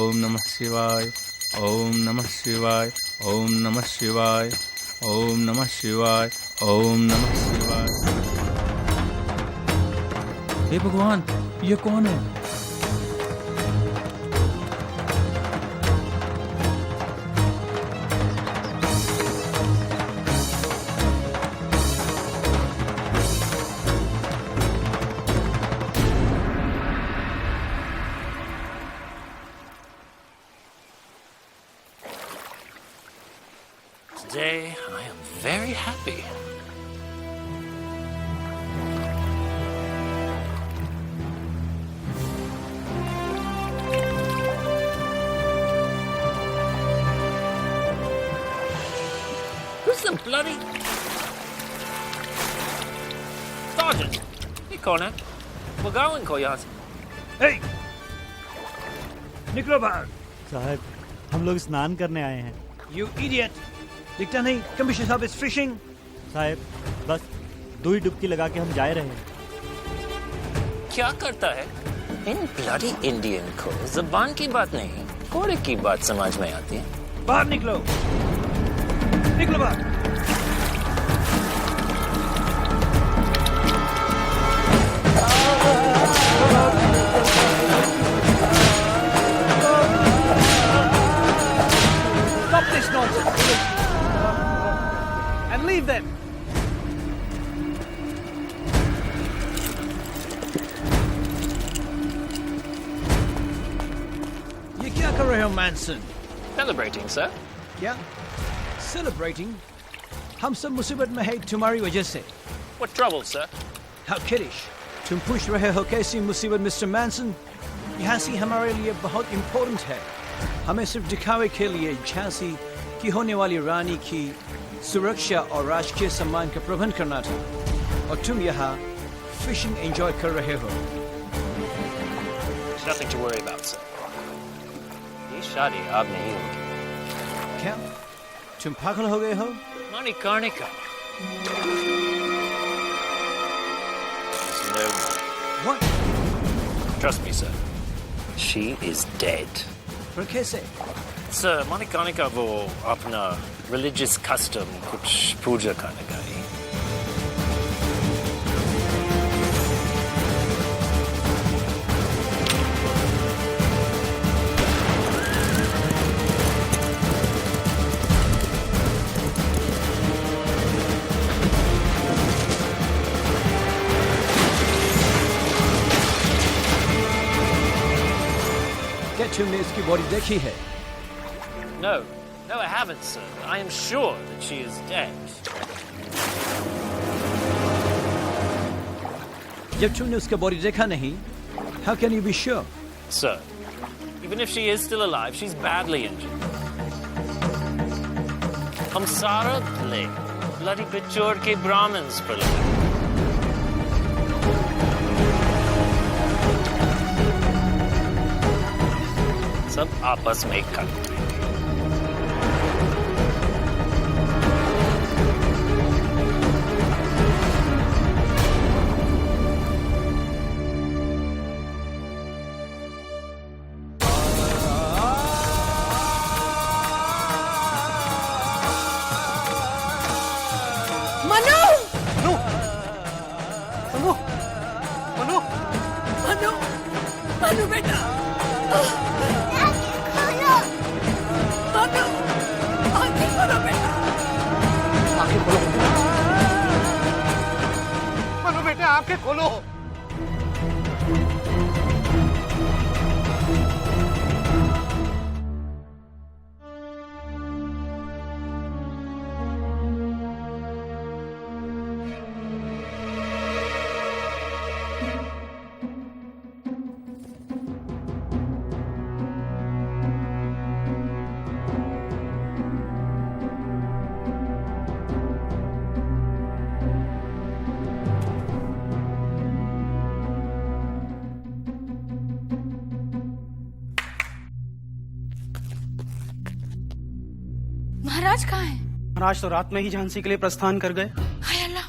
ओम नमः शिवाय, ओम नमः शिवाय, ओम नमः शिवाय, ओम नमः शिवाय, ओम नमः शिवाय। हे भगवान, ये कौन है? Today, I am very happy. Who's the bloody... Sergeant! ये कौन है? भगाओ इनको यहाँ से। Hey! निकलो बाहर। साहब, हम लोग स्नान करने आए हैं। You idiot! दिखता नहीं कमिश्नर साहब इज फिशिंग। साहब, बस 2 ही डुबकी लगा के हम जा रहे हैं। क्या करता है? इन ब्लडी इंडियन को जुबान की बात नहीं, घोड़े की बात समझ में आती है। बाहर निकलो, निकलो बाहर। Stop this nonsense and leave them. ये क्या कर रहे हो मैनसन? Celebrating, sir. क्या? Celebrating? हम सब मुसीबत में है तुम्हारी वजह से। What trouble, sir? How kiddish! तुम पूछ रहे हो कैसी मुसीबत मिस्टर मैनसन? झांसी हमारे लिए बहुत इम्पोर्टेंट है। हमें सिर्फ दिखावे के लिए झांसी की होने वाली रानी की सुरक्षा और राजकीय सम्मान का प्रबंध करना था, और तुम यहाँ फिशिंग एंजॉय कर रहे हो। There's nothing to worry about, sir. ये शादी अब नहीं होगी। क्या? तुम पागल हो गए हो? Manikarnika. There's no more. What? Trust me, sir. She is dead. पर कैसे? Sir, Manikarnika वो अपना religious custom कुछ पूजा करने गई। क्या तुमने इसकी बॉडी देखी है? No, I haven't, sir. I am sure that she is dead. जब तुमने उसका बॉडी देखा नहीं, how can you be sure? Sir, even if she is still alive, she's badly injured. हम सारा blame bloody बिचौर के Brahmins पर लगाएं। सब आपस में कर मनु बेटा, आंखें खोलो बेटा। मनु बेटा, आंखें खोलो। महाराज कहाँ हैं? महाराज तो रात में ही झांसी के लिए प्रस्थान कर गए। हाय अल्लाह,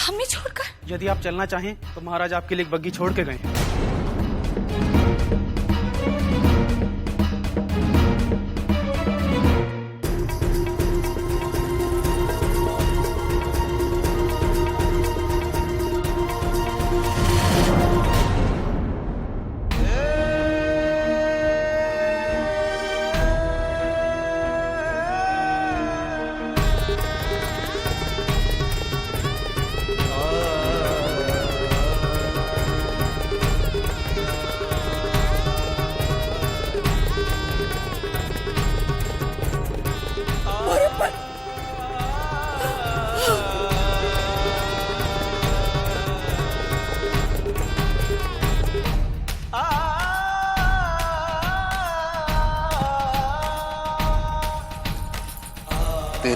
हमें छोड़कर? यदि आप चलना चाहें तो महाराज आपके लिए एक बग्गी छोड़ के गए हैं।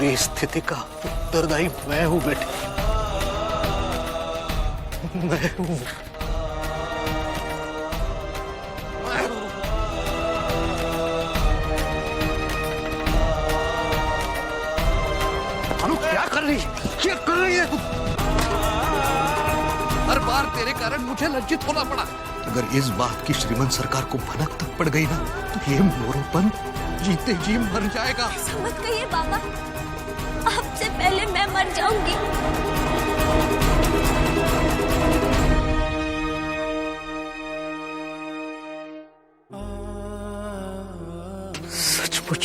तेरी स्थिति का उत्तरदायी मैं हूं बेटे, मैं हूं। अनु क्या कर रही है तू? हर बार तेरे कारण मुझे लज्जित होना पड़ा। अगर इस बात की श्रीमंत सरकार को भनक तक पड़ गई ना तो ये मोरोपन जीते जी मर जाएगा। ऐसा मत कहिए बाबा, आपसे पहले मैं मर जाऊंगी। सचमुच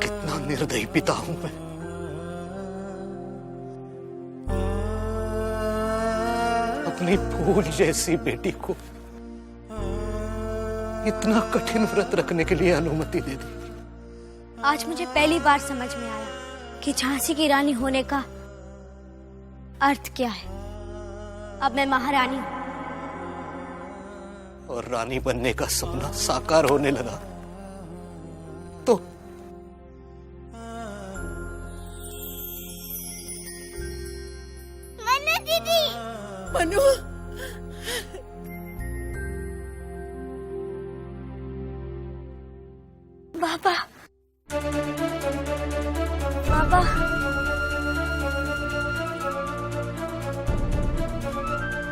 कितना निर्दयी पिता हूं मैं। अपनी फूल जैसी बेटी को इतना कठिन व्रत रखने के लिए अनुमति दे दी। आज मुझे पहली बार समझ में आया कि झांसी की रानी होने का अर्थ क्या है। अब मैं महारानी हूं और रानी बनने का सपना साकार होने लगा तो मनु दीदी, मनु, बाबा, बाबा,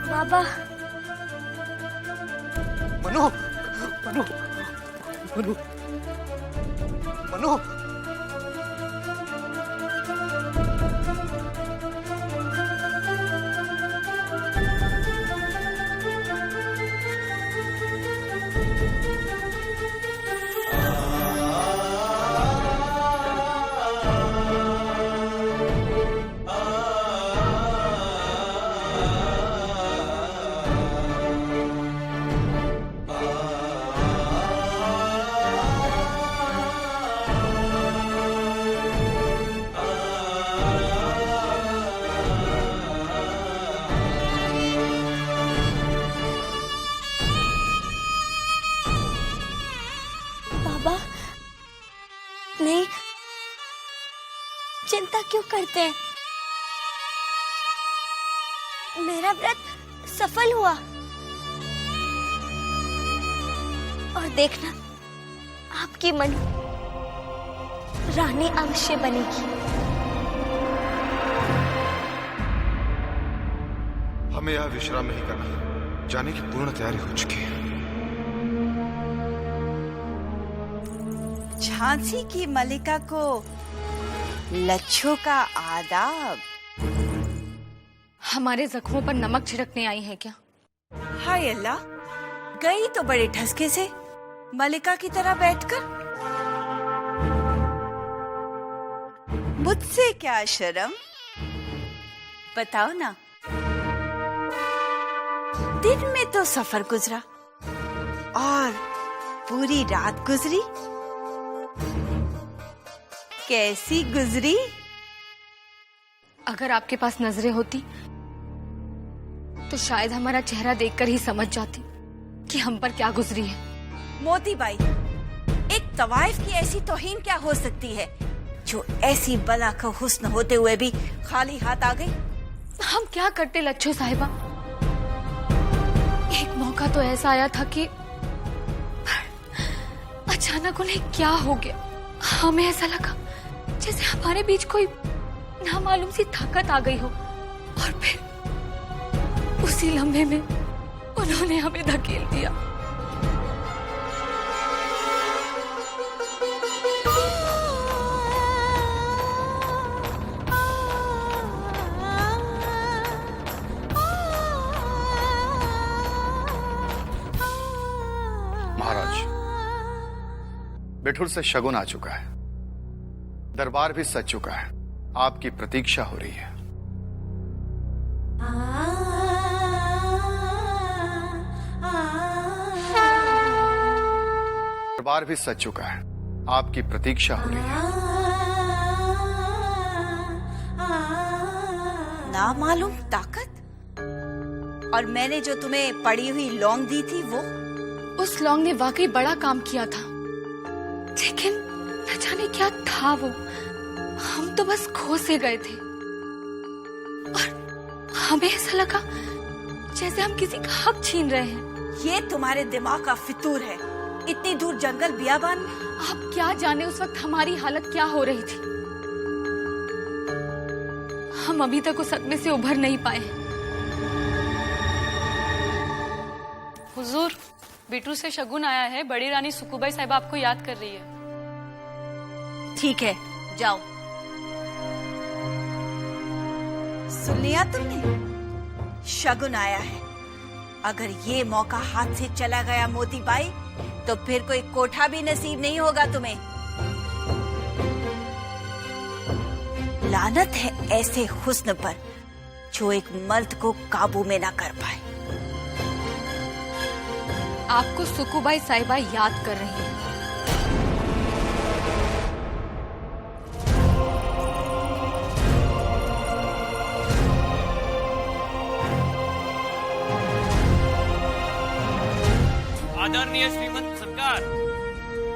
बाबा, मनु, मनु, मनु, मनु, बाबा, नहीं, चिंता क्यों करते हैं? मेरा व्रत सफल हुआ और देखना, आपकी मनु रानी अवश्य बनेगी। हमें यह विश्राम नहीं करना, जाने की पूर्ण तैयारी हो चुकी है। झांसी की मलिका को लच्छों का आदाब। हमारे जख्मों पर नमक छिड़कने आई है क्या? हाय अल्लाह, गई तो बड़े ठसके से मलिका की तरह बैठकर। मुझसे क्या शर्म, बताओ ना। दिन में तो सफर गुजरा और पूरी रात गुजरी, कैसी गुजरी? अगर आपके पास नजरें होती तो शायद हमारा चेहरा देखकर ही समझ जाती कि हम पर क्या गुजरी है। मोती बाई, एक तवाइफ की ऐसी तौहीन क्या हो सकती है जो ऐसी बला का हुस्न होते हुए भी खाली हाथ आ गई? हम क्या करते लच्छो साहिबा? एक मौका तो ऐसा आया था कि अचानक उन्हें क्या हो गया। हमें ऐसा लगा जैसे हमारे बीच कोई नामालूम सी ताकत आ गई हो और फिर उसी लम्हे में उन्होंने हमें धकेल दिया। महाराज, बिठुर से शगुन आ चुका है, दरबार भी सज चुका है, आपकी प्रतीक्षा हो रही है। दरबार भी सज चुका है, आपकी प्रतीक्षा हो रही है। ना मालूम ताकत? और मैंने जो तुम्हें पड़ी हुई लौंग दी थी वो? उस लौंग ने वाकई बड़ा काम किया था, लेकिन न जाने क्या था वो? हम तो बस खो से गए थे और हमें ऐसा लगा जैसे हम किसी का हक छीन रहे हैं। ये तुम्हारे दिमाग का फितूर है। इतनी दूर जंगल बियाबान में। आप क्या जाने उस वक्त हमारी हालत क्या हो रही थी। हम अभी तक उस सदमे से उभर नहीं पाए। हुजूर, बिटू से शगुन आया है। बड़ी रानी सुकुबाई साहिबा आपको याद कर रही है। ठीक है, जाओ। सुन लिया तुमने? शगुन आया है। अगर ये मौका हाथ से चला गया मोती बाई, तो फिर कोई कोठा भी नसीब नहीं होगा तुम्हें। लानत है ऐसे हुस्न पर जो एक मर्द को काबू में ना कर पाए। आपको सुकुबाई साहिबा याद कर रही है। आदरणीय श्रीमंत सरकार,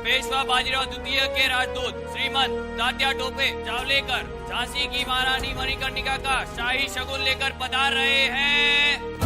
पेशवा बाजीराव द्वितीय के राजदूत श्रीमंत तात्या टोपे जावलेकर झांसी की महारानी मणिकर्णिका का शाही शगुन लेकर पधार रहे हैं।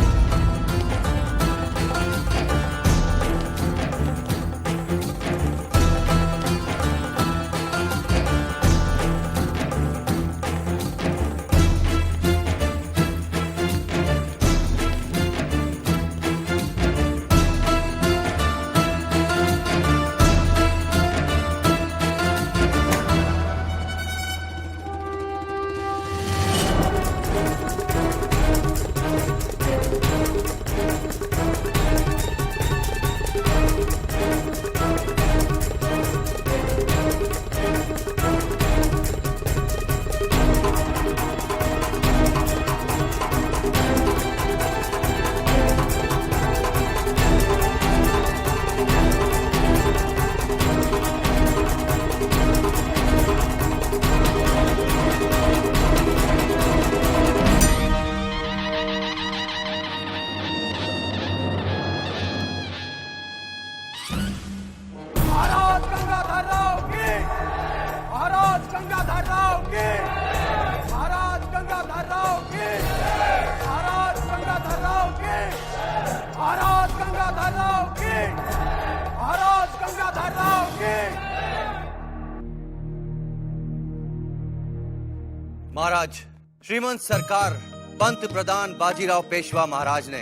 महाराज, श्रीमंत सरकार पंत प्रधान बाजीराव पेशवा महाराज ने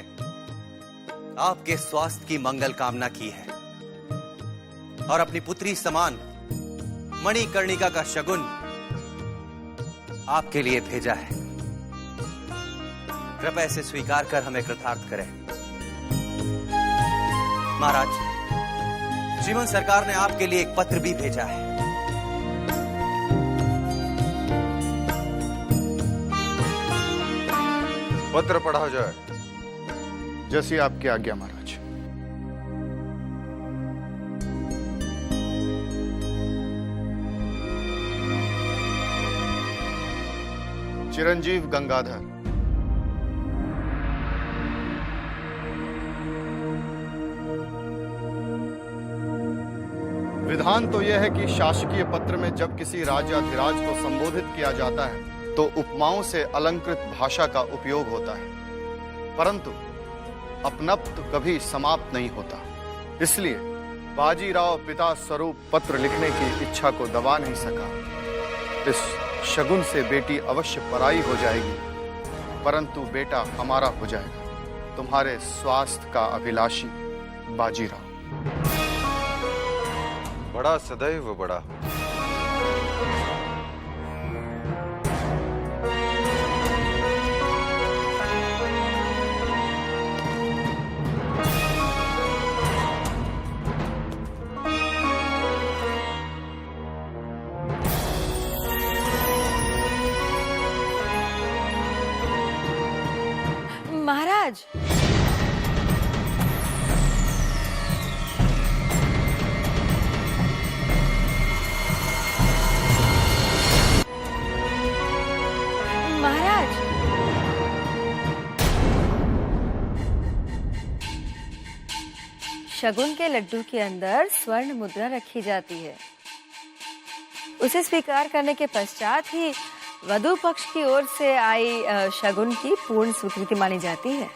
आपके स्वास्थ्य की मंगल कामना की है और अपनी पुत्री समान मणिकर्णिका का शगुन आपके लिए भेजा है। कृपया इसे स्वीकार कर हमें कृतार्थ करें। महाराज, श्रीमंत सरकार ने आपके लिए एक पत्र भी भेजा है। पत्र पढ़ा जाए। जैसी आपकी आज्ञा महाराज। चिरंजीव गंगाधर, विधान तो यह है कि शासकीय पत्र में जब किसी राजाधिराज को संबोधित किया जाता है तो उपमाओं से अलंकृत भाषा का उपयोग होता है, परंतु अपनत्व कभी समाप्त नहीं होता। इसलिए बाजीराव पिता स्वरूप पत्र लिखने की इच्छा को दबा नहीं सका। इस शगुन से बेटी अवश्य पराई हो जाएगी, परंतु बेटा हमारा हो जाएगा, तुम्हारे स्वास्थ्य का अभिलाषी बाजीराव। बड़ा सदैव बड़ा। महाराज, महाराज, शगुन के लड्डू के अंदर स्वर्ण मुद्रा रखी जाती है। उसे स्वीकार करने के पश्चात ही वधु पक्ष की ओर से आई शगुन की पूर्ण स्वीकृति मानी जाती है।